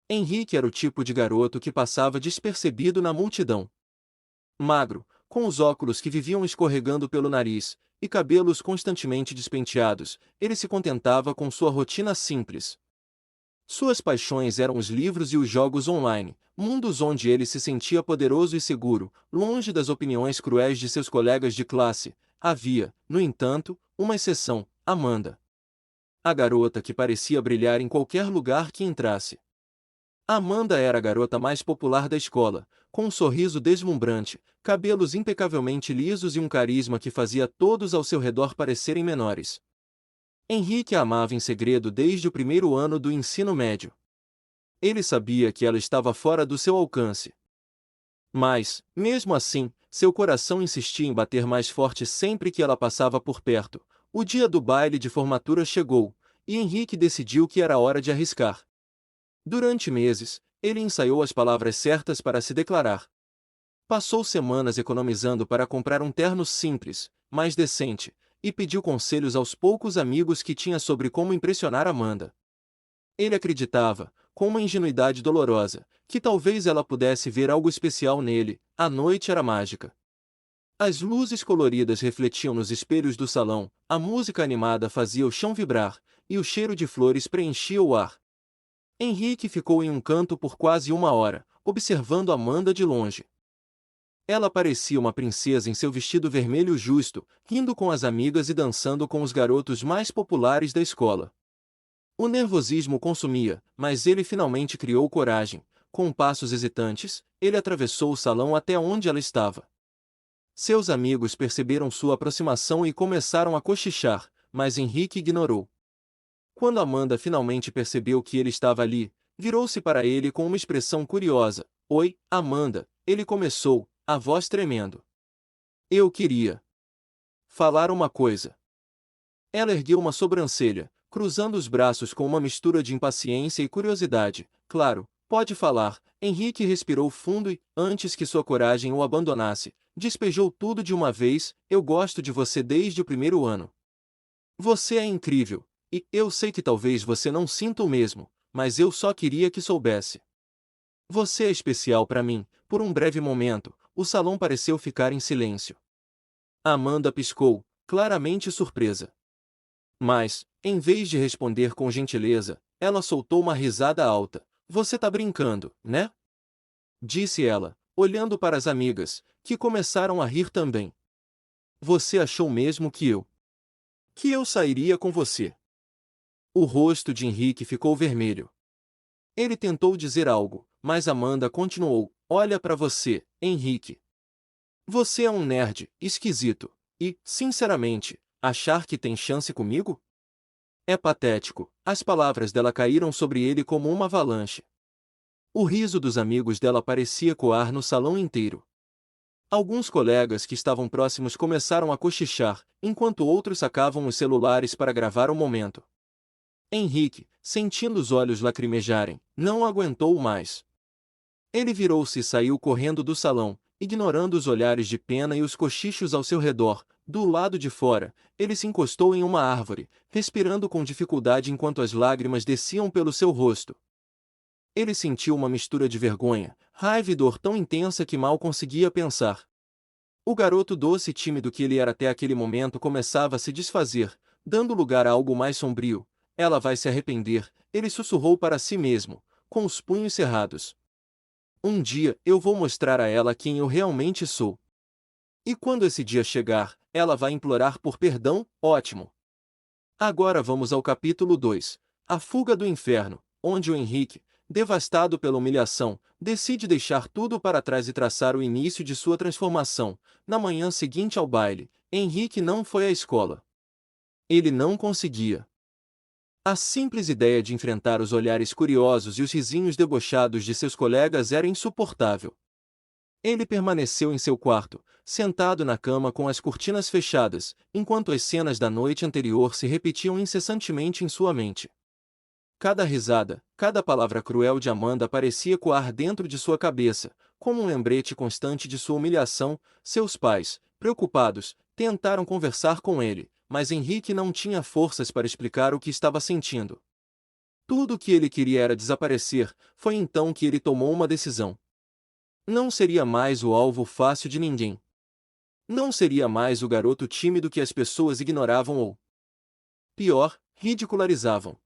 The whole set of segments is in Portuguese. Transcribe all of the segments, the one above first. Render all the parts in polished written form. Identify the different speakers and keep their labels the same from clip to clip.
Speaker 1: Henrique era o tipo de garoto que passava despercebido na multidão. Magro, com os óculos que viviam escorregando pelo nariz, e cabelos constantemente despenteados, ele se contentava com sua rotina simples. Suas paixões eram os livros e os jogos online, mundos onde ele se sentia poderoso e seguro, longe das opiniões cruéis de seus colegas de classe. Havia, no entanto, uma exceção: Amanda. A garota que parecia brilhar em qualquer lugar que entrasse. Amanda era a garota mais popular da escola, com um sorriso deslumbrante, cabelos impecavelmente lisos e um carisma que fazia todos ao seu redor parecerem menores. Henrique a amava em segredo desde o primeiro ano do ensino médio. Ele sabia que ela estava fora do seu alcance. Mas, mesmo assim, seu coração insistia em bater mais forte sempre que ela passava por perto. O dia do baile de formatura chegou, e Henrique decidiu que era hora de arriscar. Durante meses, ele ensaiou as palavras certas para se declarar. Passou semanas economizando para comprar um terno simples, mas decente, e pediu conselhos aos poucos amigos que tinha sobre como impressionar Amanda. Ele acreditava, com uma ingenuidade dolorosa, que talvez ela pudesse ver algo especial nele. A noite era mágica. As luzes coloridas refletiam nos espelhos do salão, a música animada fazia o chão vibrar, e o cheiro de flores preenchia o ar. Henrique ficou em um canto por quase uma hora, observando Amanda de longe. Ela parecia uma princesa em seu vestido vermelho justo, rindo com as amigas e dançando com os garotos mais populares da escola. O nervosismo consumia, mas ele finalmente criou coragem. Com passos hesitantes, ele atravessou o salão até onde ela estava. Seus amigos perceberam sua aproximação e começaram a cochichar, mas Henrique ignorou. Quando Amanda finalmente percebeu que ele estava ali, virou-se para ele com uma expressão curiosa. Oi, Amanda, ele começou, a voz tremendo. Eu queria falar uma coisa. Ela ergueu uma sobrancelha, cruzando os braços com uma mistura de impaciência e curiosidade. Claro, pode falar. Henrique respirou fundo e, antes que sua coragem o abandonasse, despejou tudo de uma vez. Eu gosto de você desde o primeiro ano. Você é incrível, e eu sei que talvez você não sinta o mesmo, mas eu só queria que soubesse. Você é especial para mim. Por um breve momento, o salão pareceu ficar em silêncio. Amanda piscou, claramente surpresa. Mas, em vez de responder com gentileza, ela soltou uma risada alta. Você tá brincando, né? Disse ela, olhando para as amigas, que começaram a rir também. Você achou mesmo que eu sairia com você? O rosto de Henrique ficou vermelho. Ele tentou dizer algo, mas Amanda continuou. Olha para você, Henrique. Você é um nerd, esquisito, e, sinceramente, achar que tem chance comigo? É patético. As palavras dela caíram sobre ele como uma avalanche. O riso dos amigos dela parecia ecoar no salão inteiro. Alguns colegas que estavam próximos começaram a cochichar, enquanto outros sacavam os celulares para gravar o momento. Henrique, sentindo os olhos lacrimejarem, não aguentou mais. Ele virou-se e saiu correndo do salão, ignorando os olhares de pena e os cochichos ao seu redor. Do lado de fora, ele se encostou em uma árvore, respirando com dificuldade enquanto as lágrimas desciam pelo seu rosto. Ele sentiu uma mistura de vergonha, raiva e dor tão intensa que mal conseguia pensar. O garoto doce e tímido que ele era até aquele momento começava a se desfazer, dando lugar a algo mais sombrio. Ela vai se arrepender, ele sussurrou para si mesmo, com os punhos cerrados. Um dia eu vou mostrar a ela quem eu realmente sou. E quando esse dia chegar, ela vai implorar por perdão. Ótimo. Agora vamos ao capítulo 2. A fuga do inferno, onde o Henrique, devastado pela humilhação, decide deixar tudo para trás e traçar o início de sua transformação. Na manhã seguinte ao baile, Henrique não foi à escola. Ele não conseguia. A simples ideia de enfrentar os olhares curiosos e os risinhos debochados de seus colegas era insuportável. Ele permaneceu em seu quarto, sentado na cama com as cortinas fechadas, enquanto as cenas da noite anterior se repetiam incessantemente em sua mente. Cada risada, cada palavra cruel de Amanda parecia ecoar dentro de sua cabeça, como um lembrete constante de sua humilhação. Seus pais, preocupados, tentaram conversar com ele, mas Henrique não tinha forças para explicar o que estava sentindo. Tudo o que ele queria era desaparecer. Foi então que ele tomou uma decisão. Não seria mais o alvo fácil de ninguém. Não seria mais o garoto tímido que as pessoas ignoravam ou, pior, ridicularizavam.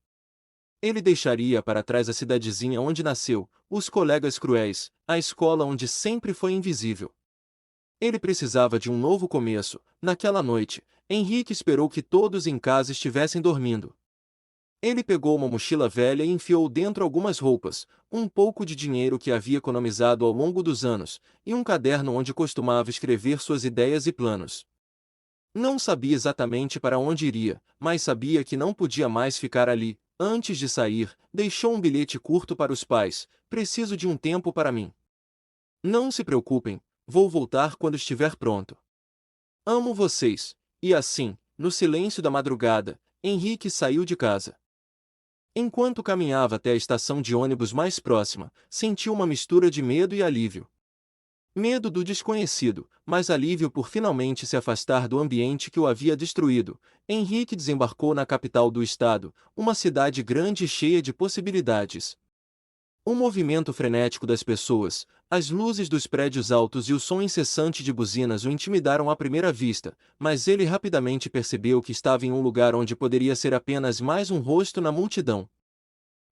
Speaker 1: Ele deixaria para trás a cidadezinha onde nasceu, os colegas cruéis, a escola onde sempre foi invisível. Ele precisava de um novo começo. Naquela noite, Henrique esperou que todos em casa estivessem dormindo. Ele pegou uma mochila velha e enfiou dentro algumas roupas, um pouco de dinheiro que havia economizado ao longo dos anos, e um caderno onde costumava escrever suas ideias e planos. Não sabia exatamente para onde iria, mas sabia que não podia mais ficar ali. Antes de sair, deixou um bilhete curto para os pais: preciso de um tempo para mim. Não se preocupem, vou voltar quando estiver pronto. Amo vocês. E assim, no silêncio da madrugada, Henrique saiu de casa. Enquanto caminhava até a estação de ônibus mais próxima, sentiu uma mistura de medo e alívio. Medo do desconhecido, mas alívio por finalmente se afastar do ambiente que o havia destruído. Henrique desembarcou na capital do estado, uma cidade grande e cheia de possibilidades. O movimento frenético das pessoas, as luzes dos prédios altos e o som incessante de buzinas o intimidaram à primeira vista, mas ele rapidamente percebeu que estava em um lugar onde poderia ser apenas mais um rosto na multidão.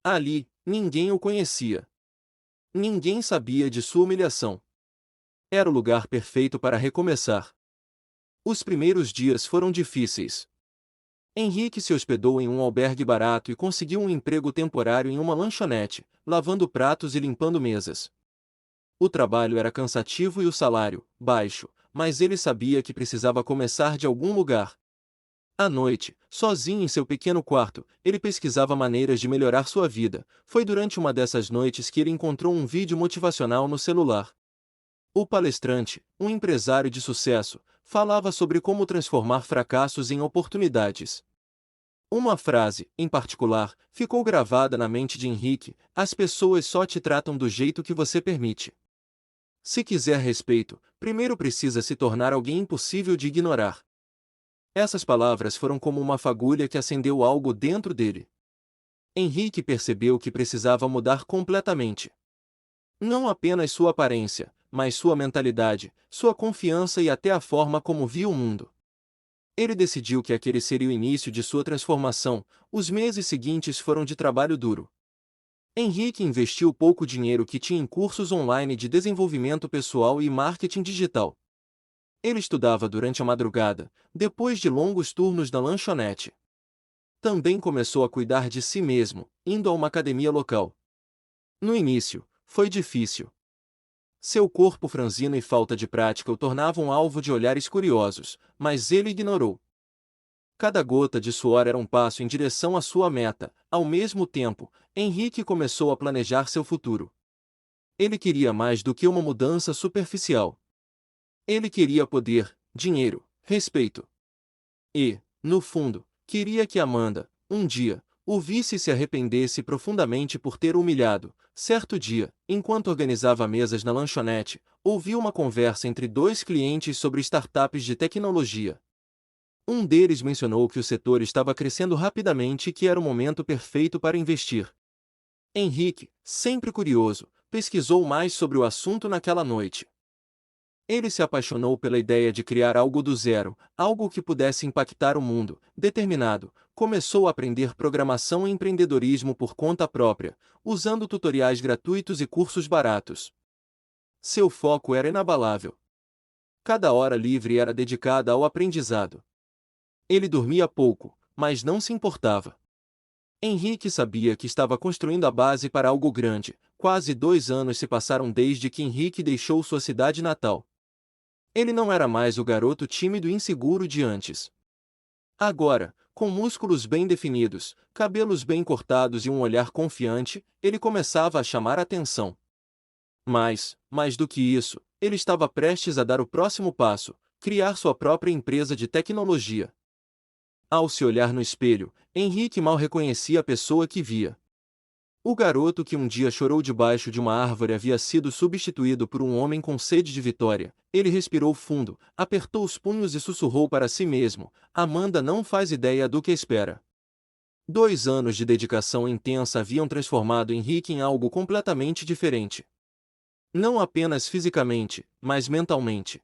Speaker 1: Ali, ninguém o conhecia. Ninguém sabia de sua humilhação. Era o lugar perfeito para recomeçar. Os primeiros dias foram difíceis. Henrique se hospedou em um albergue barato e conseguiu um emprego temporário em uma lanchonete, lavando pratos e limpando mesas. O trabalho era cansativo e o salário, baixo, mas ele sabia que precisava começar de algum lugar. À noite, sozinho em seu pequeno quarto, ele pesquisava maneiras de melhorar sua vida. Foi durante uma dessas noites que ele encontrou um vídeo motivacional no celular. O palestrante, um empresário de sucesso, falava sobre como transformar fracassos em oportunidades. Uma frase, em particular, ficou gravada na mente de Henrique: as pessoas só te tratam do jeito que você permite. Se quiser respeito, primeiro precisa se tornar alguém impossível de ignorar. Essas palavras foram como uma fagulha que acendeu algo dentro dele. Henrique percebeu que precisava mudar completamente. Não apenas sua aparência, mas sua mentalidade, sua confiança e até a forma como via o mundo. Ele decidiu que aquele seria o início de sua transformação. Os meses seguintes foram de trabalho duro. Henrique investiu pouco dinheiro que tinha em cursos online de desenvolvimento pessoal e marketing digital. Ele estudava durante a madrugada, depois de longos turnos na lanchonete. Também começou a cuidar de si mesmo, indo a uma academia local. No início, foi difícil. Seu corpo franzino e falta de prática o tornavam alvo de olhares curiosos, mas ele ignorou. Cada gota de suor era um passo em direção à sua meta. Ao mesmo tempo, Henrique começou a planejar seu futuro. Ele queria mais do que uma mudança superficial. Ele queria poder, dinheiro, respeito. E, no fundo, queria que Amanda, um dia, o visse e se arrependesse profundamente por ter o humilhado. Certo dia, enquanto organizava mesas na lanchonete, ouviu uma conversa entre dois clientes sobre startups de tecnologia. Um deles mencionou que o setor estava crescendo rapidamente e que era o momento perfeito para investir. Henrique, sempre curioso, pesquisou mais sobre o assunto naquela noite. Ele se apaixonou pela ideia de criar algo do zero, algo que pudesse impactar o mundo. Determinado, começou a aprender programação e empreendedorismo por conta própria, usando tutoriais gratuitos e cursos baratos. Seu foco era inabalável. Cada hora livre era dedicada ao aprendizado. Ele dormia pouco, mas não se importava. Henrique sabia que estava construindo a base para algo grande. Quase 2 anos se passaram desde que Henrique deixou sua cidade natal. Ele não era mais o garoto tímido e inseguro de antes. Agora, com músculos bem definidos, cabelos bem cortados e um olhar confiante, ele começava a chamar a atenção. Mas, mais do que isso, ele estava prestes a dar o próximo passo: criar sua própria empresa de tecnologia. Ao se olhar no espelho, Henrique mal reconhecia a pessoa que via. O garoto que um dia chorou debaixo de uma árvore havia sido substituído por um homem com sede de vitória. Ele respirou fundo, apertou os punhos e sussurrou para si mesmo: Amanda não faz ideia do que espera. 2 anos de dedicação intensa haviam transformado Henrique em algo completamente diferente. Não apenas fisicamente, mas mentalmente.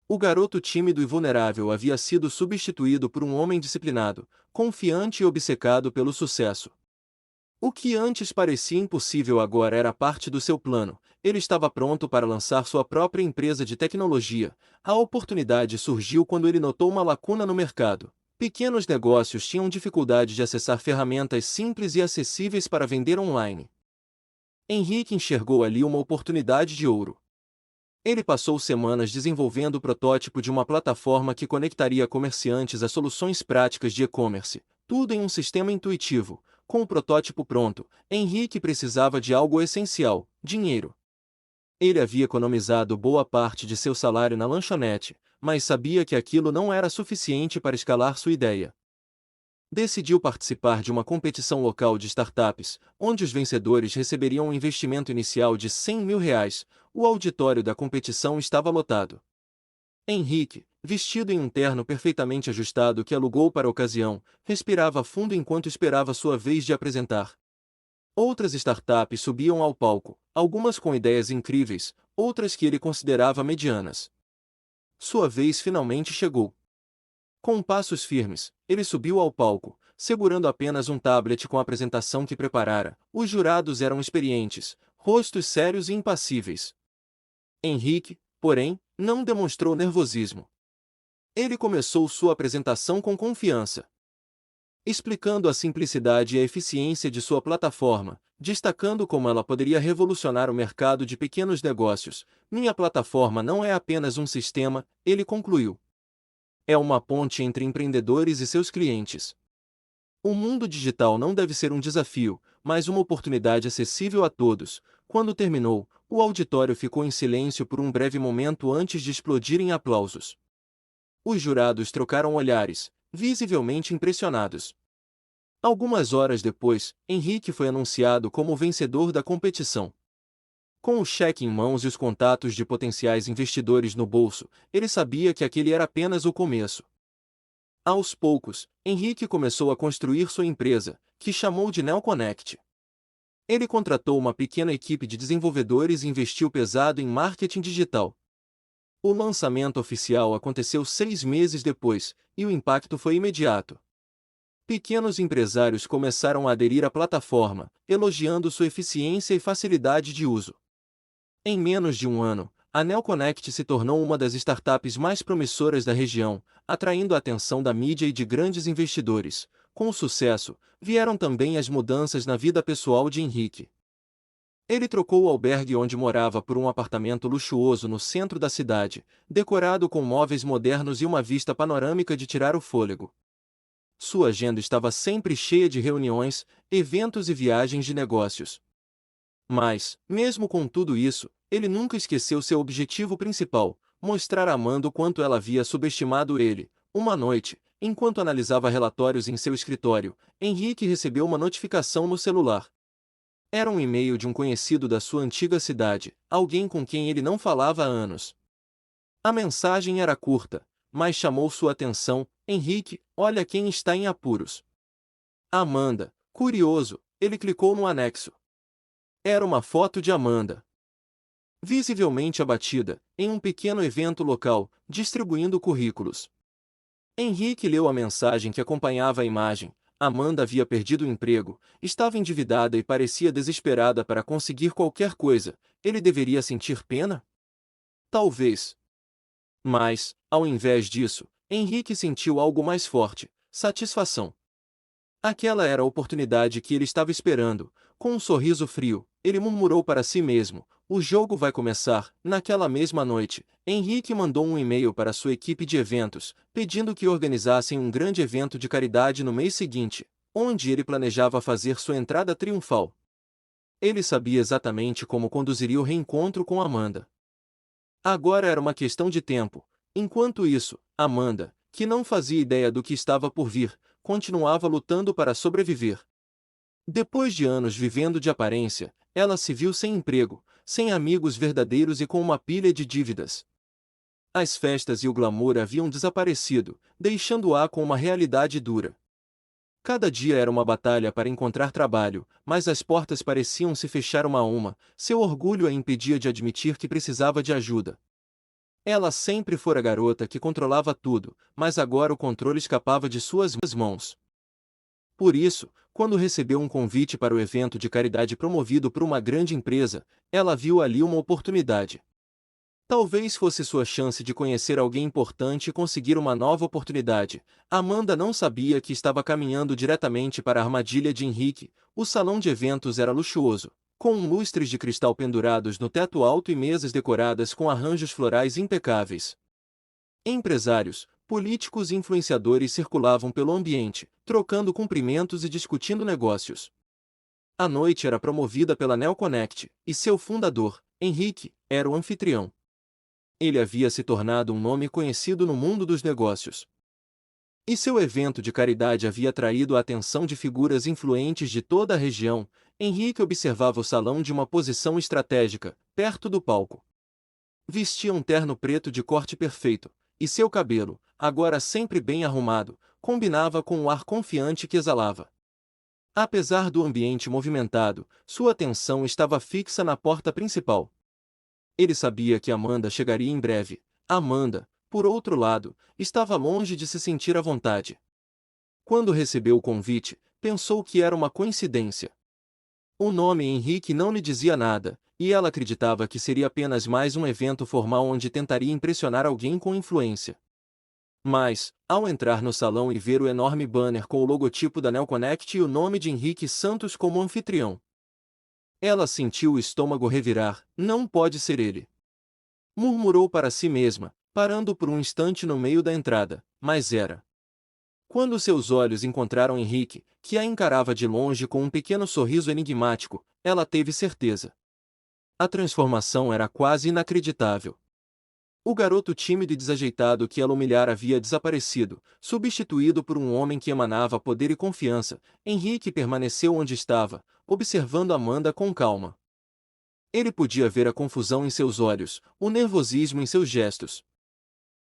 Speaker 1: O garoto tímido e vulnerável havia sido substituído por um homem disciplinado, confiante e obcecado pelo sucesso. O que antes parecia impossível agora era parte do seu plano. Ele estava pronto para lançar sua própria empresa de tecnologia. A oportunidade surgiu quando ele notou uma lacuna no mercado. Pequenos negócios tinham dificuldade de acessar ferramentas simples e acessíveis para vender online. Henrique enxergou ali uma oportunidade de ouro. Ele passou semanas desenvolvendo o protótipo de uma plataforma que conectaria comerciantes a soluções práticas de e-commerce, tudo em um sistema intuitivo. Com o protótipo pronto, Henrique precisava de algo essencial: dinheiro. Ele havia economizado boa parte de seu salário na lanchonete, mas sabia que aquilo não era suficiente para escalar sua ideia. Decidiu participar de uma competição local de startups, onde os vencedores receberiam um investimento inicial de R$ 100.000. O auditório da competição estava lotado. Henrique, vestido em um terno perfeitamente ajustado que alugou para a ocasião, respirava fundo enquanto esperava sua vez de apresentar. Outras startups subiam ao palco, algumas com ideias incríveis, outras que ele considerava medianas. Sua vez finalmente chegou. Com passos firmes, ele subiu ao palco, segurando apenas um tablet com a apresentação que preparara. Os jurados eram experientes, rostos sérios e impassíveis. Henrique, porém, não demonstrou nervosismo. Ele começou sua apresentação com confiança, explicando a simplicidade e a eficiência de sua plataforma, destacando como ela poderia revolucionar o mercado de pequenos negócios. Minha plataforma não é apenas um sistema, ele concluiu. É uma ponte entre empreendedores e seus clientes. O mundo digital não deve ser um desafio, mas uma oportunidade acessível a todos. Quando terminou, o auditório ficou em silêncio por um breve momento antes de explodir em aplausos. Os jurados trocaram olhares, visivelmente impressionados. Algumas horas depois, Henrique foi anunciado como o vencedor da competição. Com o cheque em mãos e os contatos de potenciais investidores no bolso, ele sabia que aquele era apenas o começo. Aos poucos, Henrique começou a construir sua empresa, que chamou de NeoConnect. Ele contratou uma pequena equipe de desenvolvedores e investiu pesado em marketing digital. O lançamento oficial aconteceu 6 meses depois, e o impacto foi imediato. Pequenos empresários começaram a aderir à plataforma, elogiando sua eficiência e facilidade de uso. Em menos de um ano, a NeoConnect se tornou uma das startups mais promissoras da região, atraindo a atenção da mídia e de grandes investidores. Com o sucesso, vieram também as mudanças na vida pessoal de Henrique. Ele trocou o albergue onde morava por um apartamento luxuoso no centro da cidade, decorado com móveis modernos e uma vista panorâmica de tirar o fôlego. Sua agenda estava sempre cheia de reuniões, eventos e viagens de negócios. Mas, mesmo com tudo isso, ele nunca esqueceu seu objetivo principal: mostrar a Amanda o quanto ela havia subestimado ele. Uma noite, enquanto analisava relatórios em seu escritório, Henrique recebeu uma notificação no celular. Era um e-mail de um conhecido da sua antiga cidade, alguém com quem ele não falava há anos. A mensagem era curta, mas chamou sua atenção. Henrique, olha quem está em apuros. Amanda. Curioso, ele clicou no anexo. Era uma foto de Amanda, visivelmente abatida, em um pequeno evento local, distribuindo currículos. Henrique leu a mensagem que acompanhava a imagem. Amanda havia perdido o emprego, estava endividada e parecia desesperada para conseguir qualquer coisa. Ele deveria sentir pena? Talvez. Mas, ao invés disso, Henrique sentiu algo mais forte: satisfação. Aquela era a oportunidade que ele estava esperando. Com um sorriso frio, ele murmurou para si mesmo: o jogo vai começar. Naquela mesma noite, Henrique mandou um e-mail para sua equipe de eventos, pedindo que organizassem um grande evento de caridade no mês seguinte, onde ele planejava fazer sua entrada triunfal. Ele sabia exatamente como conduziria o reencontro com Amanda. Agora era uma questão de tempo. Enquanto isso, Amanda, que não fazia ideia do que estava por vir, continuava lutando para sobreviver. Depois de anos vivendo de aparência, ela se viu sem emprego, sem amigos verdadeiros e com uma pilha de dívidas. As festas e o glamour haviam desaparecido, deixando-a com uma realidade dura. Cada dia era uma batalha para encontrar trabalho, mas as portas pareciam se fechar uma a uma, seu orgulho a impedia de admitir que precisava de ajuda. Ela sempre fora a garota que controlava tudo, mas agora o controle escapava de suas mãos. Por isso, quando recebeu um convite para o evento de caridade promovido por uma grande empresa, ela viu ali uma oportunidade. Talvez fosse sua chance de conhecer alguém importante e conseguir uma nova oportunidade. Amanda não sabia que estava caminhando diretamente para a armadilha de Henrique. O salão de eventos era luxuoso, com lustres de cristal pendurados no teto alto e mesas decoradas com arranjos florais impecáveis. Empresários, políticos e influenciadores circulavam pelo ambiente, trocando cumprimentos e discutindo negócios. A noite era promovida pela NeoConnect, e seu fundador, Henrique, era o anfitrião. Ele havia se tornado um nome conhecido no mundo dos negócios. E seu evento de caridade havia atraído a atenção de figuras influentes de toda a região. Henrique observava o salão de uma posição estratégica, perto do palco. Vestia um terno preto de corte perfeito, e seu cabelo, agora sempre bem arrumado, combinava com o ar confiante que exalava. Apesar do ambiente movimentado, sua atenção estava fixa na porta principal. Ele sabia que Amanda chegaria em breve. Amanda, por outro lado, estava longe de se sentir à vontade. Quando recebeu o convite, pensou que era uma coincidência. O nome Henrique não lhe dizia nada, e ela acreditava que seria apenas mais um evento formal onde tentaria impressionar alguém com influência. Mas, ao entrar no salão e ver o enorme banner com o logotipo da NeoConnect e o nome de Henrique Santos como anfitrião, ela sentiu o estômago revirar. Não pode ser ele, murmurou para si mesma, parando por um instante no meio da entrada, mas era. Quando seus olhos encontraram Henrique, que a encarava de longe com um pequeno sorriso enigmático, ela teve certeza. A transformação era quase inacreditável. O garoto tímido e desajeitado que ela humilhara havia desaparecido, substituído por um homem que emanava poder e confiança. Henrique permaneceu onde estava, observando Amanda com calma. Ele podia ver a confusão em seus olhos, o nervosismo em seus gestos.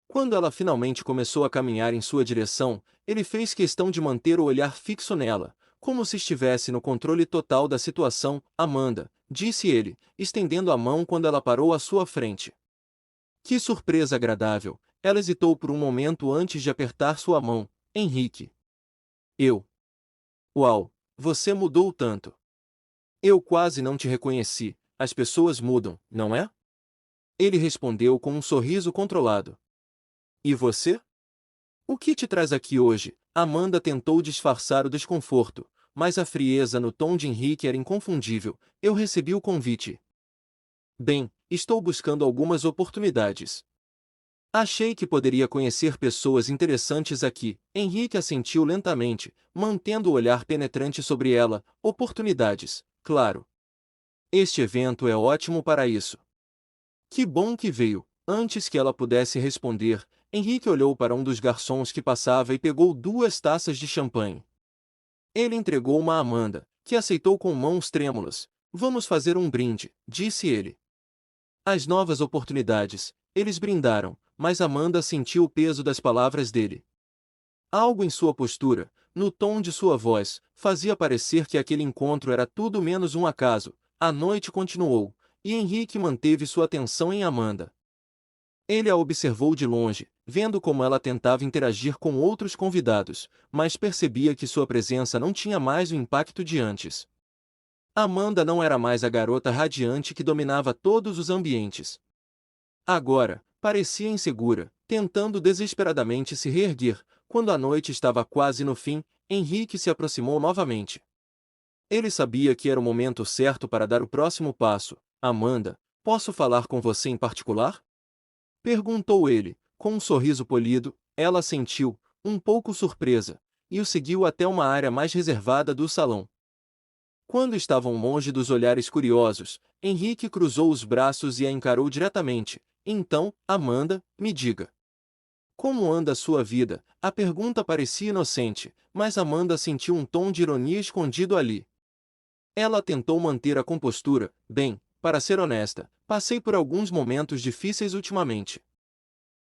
Speaker 1: Quando ela finalmente começou a caminhar em sua direção, ele fez questão de manter o olhar fixo nela, como se estivesse no controle total da situação. Amanda, disse ele, estendendo a mão quando ela parou à sua frente. Que surpresa agradável! Ela hesitou por um momento antes de apertar sua mão. Henrique. Eu. Uau, você mudou tanto. Eu quase não te reconheci. As pessoas mudam, não é? Ele respondeu com um sorriso controlado. E você? O que te traz aqui hoje? Amanda tentou disfarçar o desconforto, mas a frieza no tom de Henrique era inconfundível. Eu recebi o convite. Bem, estou buscando algumas oportunidades. Achei que poderia conhecer pessoas interessantes aqui. Henrique assentiu lentamente, mantendo o olhar penetrante sobre ela. Oportunidades, claro. Este evento é ótimo para isso. Que bom que veio. Antes que ela pudesse responder, Henrique olhou para um dos garçons que passava e pegou 2 taças de champanhe. Ele entregou uma a Amanda, que aceitou com mãos trêmulas. Vamos fazer um brinde, disse ele. As novas oportunidades. Eles brindaram, mas Amanda sentiu o peso das palavras dele. Algo em sua postura, no tom de sua voz, fazia parecer que aquele encontro era tudo menos um acaso. A noite continuou, e Henrique manteve sua atenção em Amanda. Ele a observou de longe, vendo como ela tentava interagir com outros convidados, mas percebia que sua presença não tinha mais o impacto de antes. Amanda não era mais a garota radiante que dominava todos os ambientes. Agora, parecia insegura, tentando desesperadamente se reerguer. Quando a noite estava quase no fim, Henrique se aproximou novamente. Ele sabia que era o momento certo para dar o próximo passo. Amanda, posso falar com você em particular? Perguntou ele, com um sorriso polido. Ela assentiu, um pouco surpresa, e o seguiu até uma área mais reservada do salão. Quando estavam longe dos olhares curiosos, Henrique cruzou os braços e a encarou diretamente. Então, Amanda, me diga. Como anda a sua vida? A pergunta parecia inocente, mas Amanda sentiu um tom de ironia escondido ali. Ela tentou manter a compostura. Bem, para ser honesta, passei por alguns momentos difíceis ultimamente.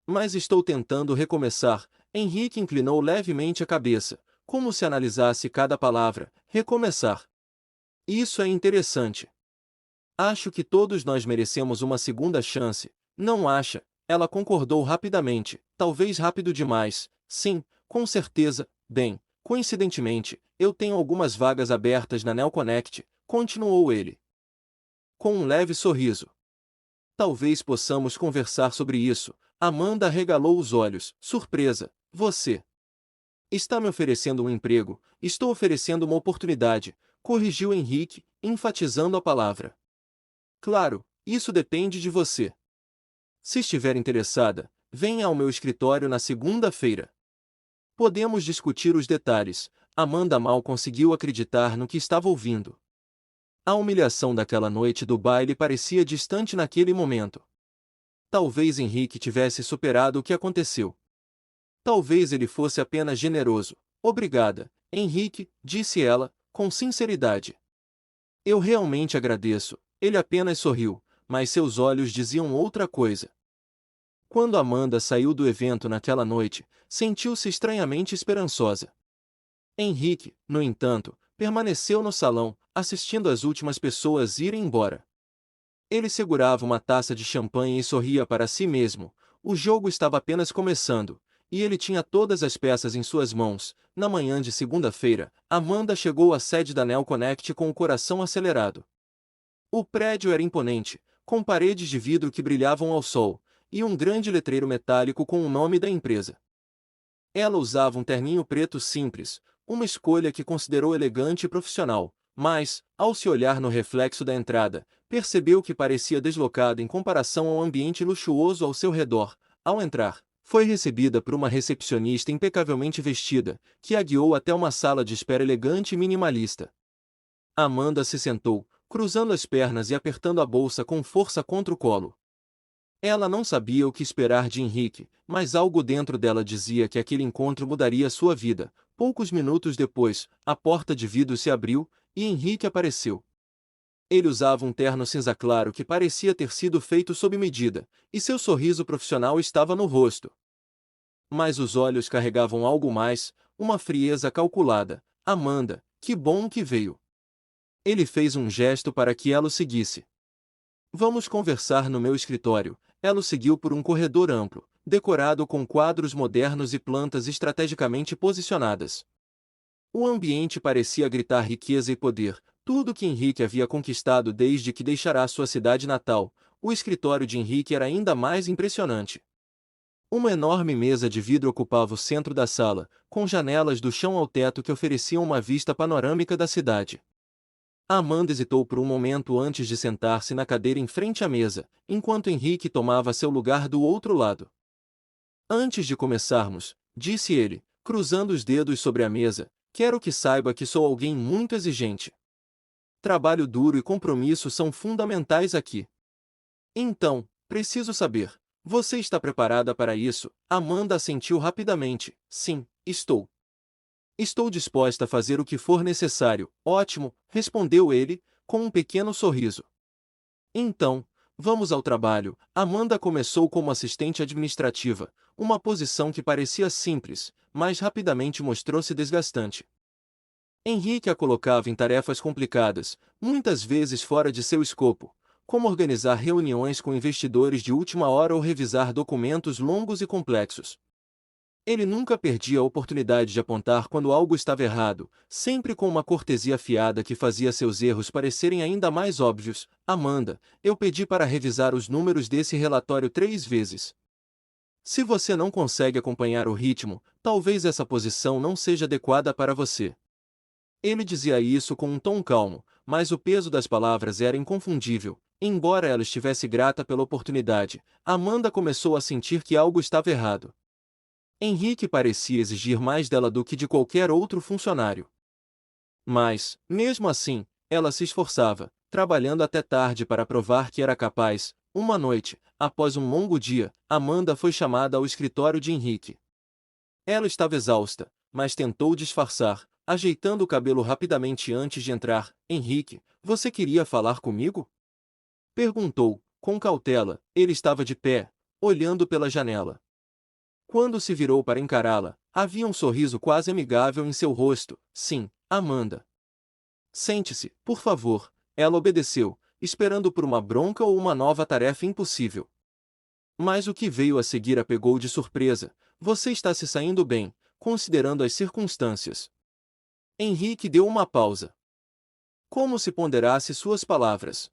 Speaker 1: Mas estou tentando recomeçar. Henrique inclinou levemente a cabeça, como se analisasse cada palavra, recomeçar. Isso é interessante. Acho que todos nós merecemos uma segunda chance, não acha? Ela concordou rapidamente, talvez rápido demais. Sim, com certeza. Bem, coincidentemente, eu tenho algumas vagas abertas na NeoConnect, continuou ele, com um leve sorriso. Talvez possamos conversar sobre isso. Amanda arregalou os olhos, surpresa. Você está me oferecendo um emprego? Estou oferecendo uma oportunidade, corrigiu Henrique, enfatizando a palavra. Claro, isso depende de você. Se estiver interessada, venha ao meu escritório na segunda-feira. Podemos discutir os detalhes. Amanda mal conseguiu acreditar no que estava ouvindo. A humilhação daquela noite do baile parecia distante naquele momento. Talvez Henrique tivesse superado o que aconteceu. Talvez ele fosse apenas generoso. Obrigada, Henrique, disse ela, com sinceridade. Eu realmente agradeço. Ele apenas sorriu, mas seus olhos diziam outra coisa. Quando Amanda saiu do evento naquela noite, sentiu-se estranhamente esperançosa. Henrique, no entanto, permaneceu no salão, assistindo as últimas pessoas irem embora. Ele segurava uma taça de champanhe e sorria para si mesmo. O jogo estava apenas começando, e ele tinha todas as peças em suas mãos. Na manhã de segunda-feira, Amanda chegou à sede da NeoConnect com o coração acelerado. O prédio era imponente, com paredes de vidro que brilhavam ao sol, e um grande letreiro metálico com o nome da empresa. Ela usava um terninho preto simples, uma escolha que considerou elegante e profissional, mas, ao se olhar no reflexo da entrada, percebeu que parecia deslocada em comparação ao ambiente luxuoso ao seu redor. Ao entrar, foi recebida por uma recepcionista impecavelmente vestida, que a guiou até uma sala de espera elegante e minimalista. Amanda se sentou, cruzando as pernas e apertando a bolsa com força contra o colo. Ela não sabia o que esperar de Henrique, mas algo dentro dela dizia que aquele encontro mudaria sua vida. Poucos minutos depois, a porta de vidro se abriu, e Henrique apareceu. Ele usava um terno cinza claro que parecia ter sido feito sob medida, e seu sorriso profissional estava no rosto. Mas os olhos carregavam algo mais, uma frieza calculada. Amanda, que bom que veio. Ele fez um gesto para que ela o seguisse. Vamos conversar no meu escritório. Ela o seguiu por um corredor amplo, decorado com quadros modernos e plantas estrategicamente posicionadas. O ambiente parecia gritar riqueza e poder, tudo que Henrique havia conquistado desde que deixara sua cidade natal. O escritório de Henrique era ainda mais impressionante. Uma enorme mesa de vidro ocupava o centro da sala, com janelas do chão ao teto que ofereciam uma vista panorâmica da cidade. Amanda hesitou por um momento antes de sentar-se na cadeira em frente à mesa, enquanto Henrique tomava seu lugar do outro lado. Antes de começarmos, disse ele, cruzando os dedos sobre a mesa, quero que saiba que sou alguém muito exigente. Trabalho duro e compromisso são fundamentais aqui. Então, preciso saber, você está preparada para isso? Amanda assentiu rapidamente, sim, estou. Estou disposta a fazer o que for necessário. Ótimo, respondeu ele, com um pequeno sorriso. Então, vamos ao trabalho. Amanda começou como assistente administrativa, uma posição que parecia simples, mas rapidamente mostrou-se desgastante. Henrique a colocava em tarefas complicadas, muitas vezes fora de seu escopo, como organizar reuniões com investidores de última hora ou revisar documentos longos e complexos. Ele nunca perdia a oportunidade de apontar quando algo estava errado, sempre com uma cortesia afiada que fazia seus erros parecerem ainda mais óbvios. Amanda, eu pedi para revisar os números desse relatório 3 vezes. Se você não consegue acompanhar o ritmo, talvez essa posição não seja adequada para você. Ele dizia isso com um tom calmo, mas o peso das palavras era inconfundível. Embora ela estivesse grata pela oportunidade, Amanda começou a sentir que algo estava errado. Henrique parecia exigir mais dela do que de qualquer outro funcionário. Mas, mesmo assim, ela se esforçava, trabalhando até tarde para provar que era capaz. Uma noite, após um longo dia, Amanda foi chamada ao escritório de Henrique. Ela estava exausta, mas tentou disfarçar, ajeitando o cabelo rapidamente antes de entrar. Henrique, você queria falar comigo? Perguntou, com cautela. Ele estava de pé, olhando pela janela. Quando se virou para encará-la, havia um sorriso quase amigável em seu rosto. Sim, Amanda. Sente-se, por favor. Ela obedeceu, esperando por uma bronca ou uma nova tarefa impossível. Mas o que veio a seguir a pegou de surpresa. Você está se saindo bem, considerando as circunstâncias. Henrique deu uma pausa. Como se ponderasse suas palavras.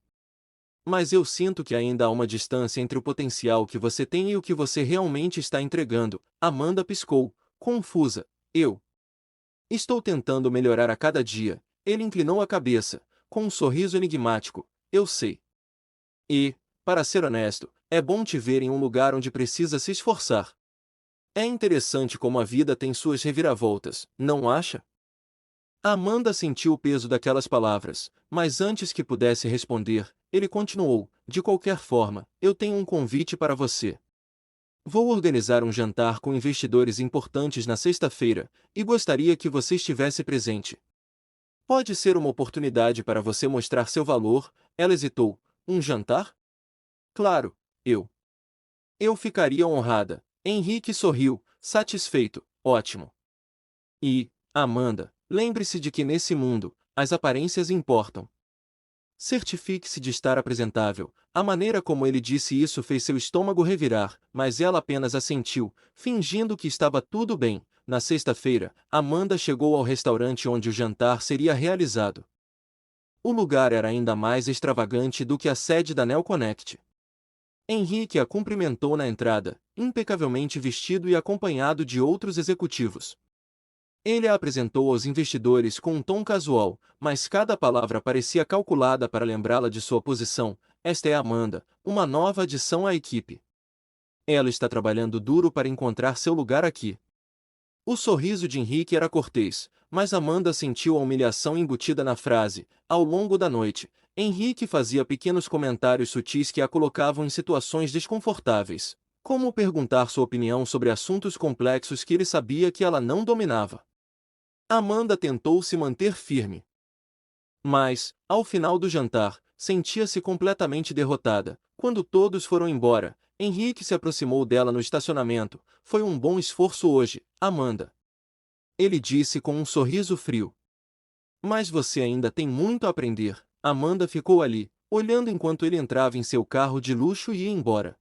Speaker 1: Mas eu sinto que ainda há uma distância entre o potencial que você tem e o que você realmente está entregando. Amanda piscou, confusa. Eu estou tentando melhorar a cada dia. Ele inclinou a cabeça, com um sorriso enigmático. Eu sei. E, para ser honesto, é bom te ver em um lugar onde precisa se esforçar. É interessante como a vida tem suas reviravoltas, não acha? Amanda sentiu o peso daquelas palavras, mas antes que pudesse responder, ele continuou: de qualquer forma, eu tenho um convite para você. Vou organizar um jantar com investidores importantes na sexta-feira, e gostaria que você estivesse presente. Pode ser uma oportunidade para você mostrar seu valor. Ela hesitou. Um jantar? Claro, eu. Eu ficaria honrada. Henrique sorriu, satisfeito. Ótimo. E, Amanda, lembre-se de que nesse mundo, as aparências importam. Certifique-se de estar apresentável. A maneira como ele disse isso fez seu estômago revirar, mas ela apenas assentiu, fingindo que estava tudo bem. Na sexta-feira, Amanda chegou ao restaurante onde o jantar seria realizado. O lugar era ainda mais extravagante do que a sede da NeoConnect. Henrique a cumprimentou na entrada, impecavelmente vestido e acompanhado de outros executivos. Ele a apresentou aos investidores com um tom casual, mas cada palavra parecia calculada para lembrá-la de sua posição. Esta é Amanda, uma nova adição à equipe. Ela está trabalhando duro para encontrar seu lugar aqui. O sorriso de Henrique era cortês, mas Amanda sentiu a humilhação embutida na frase. Ao longo da noite, Henrique fazia pequenos comentários sutis que a colocavam em situações desconfortáveis, como perguntar sua opinião sobre assuntos complexos que ele sabia que ela não dominava. Amanda tentou se manter firme. Mas, ao final do jantar, sentia-se completamente derrotada. Quando todos foram embora, Henrique se aproximou dela no estacionamento. Foi um bom esforço hoje, Amanda. Ele disse com um sorriso frio. Mas você ainda tem muito a aprender. Amanda ficou ali, olhando enquanto ele entrava em seu carro de luxo e ia embora.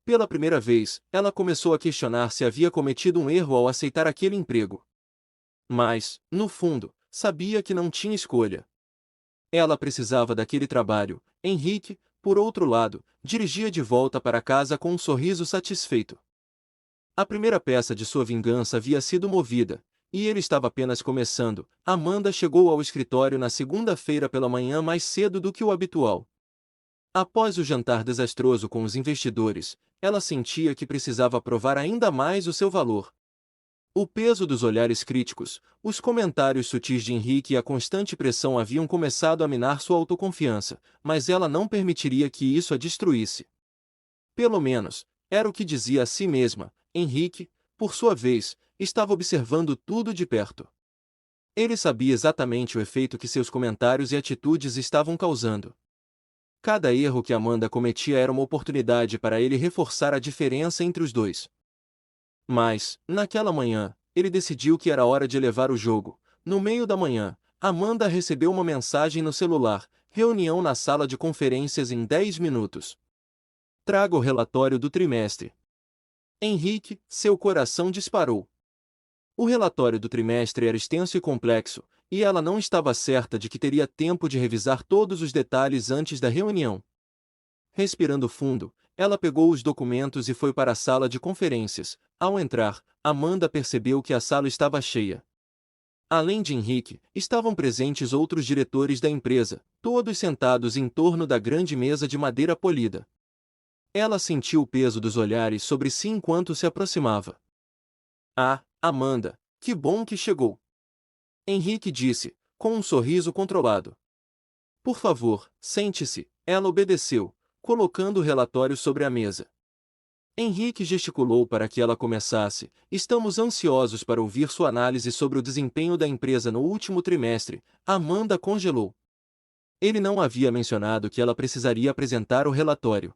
Speaker 1: Pela primeira vez, ela começou a questionar se havia cometido um erro ao aceitar aquele emprego. Mas, no fundo, sabia que não tinha escolha. Ela precisava daquele trabalho. Henrique, por outro lado, dirigia de volta para casa com um sorriso satisfeito. A primeira peça de sua vingança havia sido movida, e ele estava apenas começando. Amanda chegou ao escritório na segunda-feira pela manhã mais cedo do que o habitual. Após o jantar desastroso com os investidores, ela sentia que precisava provar ainda mais o seu valor. O peso dos olhares críticos, os comentários sutis de Henrique e a constante pressão haviam começado a minar sua autoconfiança, mas ela não permitiria que isso a destruísse. Pelo menos, era o que dizia a si mesma. Henrique, por sua vez, estava observando tudo de perto. Ele sabia exatamente o efeito que seus comentários e atitudes estavam causando. Cada erro que Amanda cometia era uma oportunidade para ele reforçar a diferença entre os dois. Mas, naquela manhã, ele decidiu que era hora de elevar o jogo. No meio da manhã, Amanda recebeu uma mensagem no celular: reunião na sala de conferências em 10 minutos. Traga o relatório do trimestre. Henrique, seu coração disparou. O relatório do trimestre era extenso e complexo, e ela não estava certa de que teria tempo de revisar todos os detalhes antes da reunião. Respirando fundo, ela pegou os documentos e foi para a sala de conferências. Ao entrar, Amanda percebeu que a sala estava cheia. Além de Henrique, estavam presentes outros diretores da empresa, todos sentados em torno da grande mesa de madeira polida. Ela sentiu o peso dos olhares sobre si enquanto se aproximava. Ah, Amanda, que bom que chegou! Henrique disse, com um sorriso controlado. Por favor, sente-se. Ela obedeceu, colocando o relatório sobre a mesa. Henrique gesticulou para que ela começasse. Estamos ansiosos para ouvir sua análise sobre o desempenho da empresa no último trimestre. Amanda congelou. Ele não havia mencionado que ela precisaria apresentar o relatório.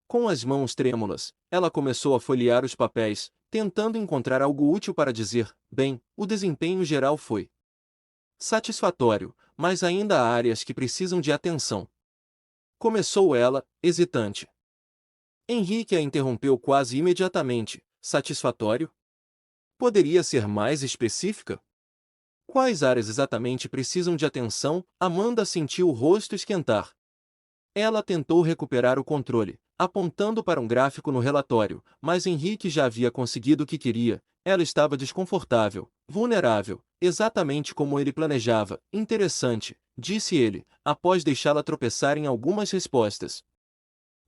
Speaker 1: Com as mãos trêmulas, ela começou a folhear os papéis, tentando encontrar algo útil para dizer: bem, o desempenho geral foi satisfatório, mas ainda há áreas que precisam de atenção. Começou ela, hesitante. Henrique a interrompeu quase imediatamente. Satisfatório? Poderia ser mais específica? Quais áreas exatamente precisam de atenção? Amanda sentiu o rosto esquentar. Ela tentou recuperar o controle, apontando para um gráfico no relatório, mas Henrique já havia conseguido o que queria. Ela estava desconfortável, vulnerável, exatamente como ele planejava. Interessante, disse ele, após deixá-la tropeçar em algumas respostas.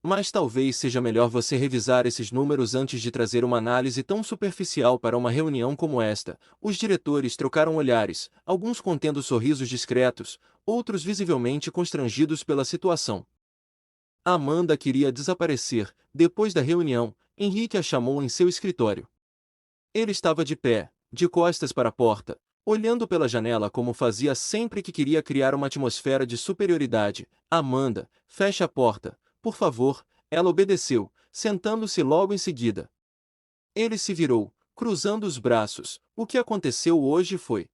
Speaker 1: Mas talvez seja melhor você revisar esses números antes de trazer uma análise tão superficial para uma reunião como esta. Os diretores trocaram olhares, alguns contendo sorrisos discretos, outros visivelmente constrangidos pela situação. Amanda queria desaparecer. Depois da reunião, Henrique a chamou em seu escritório. Ele estava de pé, de costas para a porta, olhando pela janela como fazia sempre que queria criar uma atmosfera de superioridade. Amanda, feche a porta, por favor. Ela obedeceu, sentando-se logo em seguida. Ele se virou, cruzando os braços. O que aconteceu hoje foi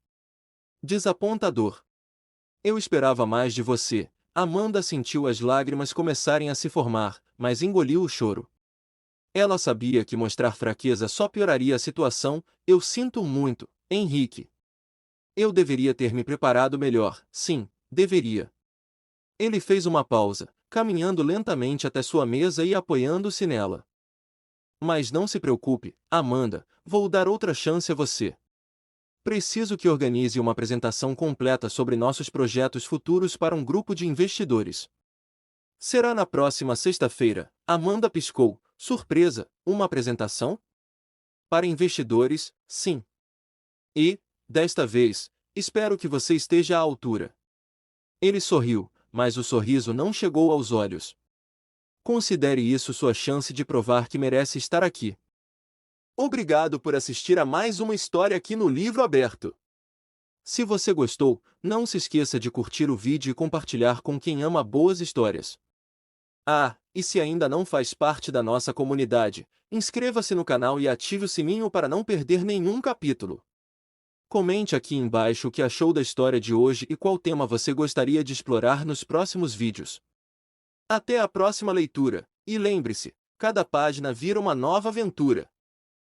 Speaker 1: desapontador. Eu esperava mais de você. Amanda sentiu as lágrimas começarem a se formar, mas engoliu o choro. Ela sabia que mostrar fraqueza só pioraria a situação. Eu sinto muito, Henrique. Eu deveria ter me preparado melhor. Sim, deveria. Ele fez uma pausa, caminhando lentamente até sua mesa e apoiando-se nela. Mas não se preocupe, Amanda, vou dar outra chance a você. Preciso que organize uma apresentação completa sobre nossos projetos futuros para um grupo de investidores. Será na próxima sexta-feira. Amanda piscou, surpresa. Uma apresentação? Para investidores, sim. E, desta vez, espero que você esteja à altura. Ele sorriu, mas o sorriso não chegou aos olhos. Considere isso sua chance de provar que merece estar aqui. Obrigado por assistir a mais uma história aqui no Livro Aberto. Se você gostou, não se esqueça de curtir o vídeo e compartilhar com quem ama boas histórias. Ah, e se ainda não faz parte da nossa comunidade, inscreva-se no canal e ative o sininho para não perder nenhum capítulo. Comente aqui embaixo o que achou da história de hoje e qual tema você gostaria de explorar nos próximos vídeos. Até a próxima leitura, e lembre-se, cada página vira uma nova aventura.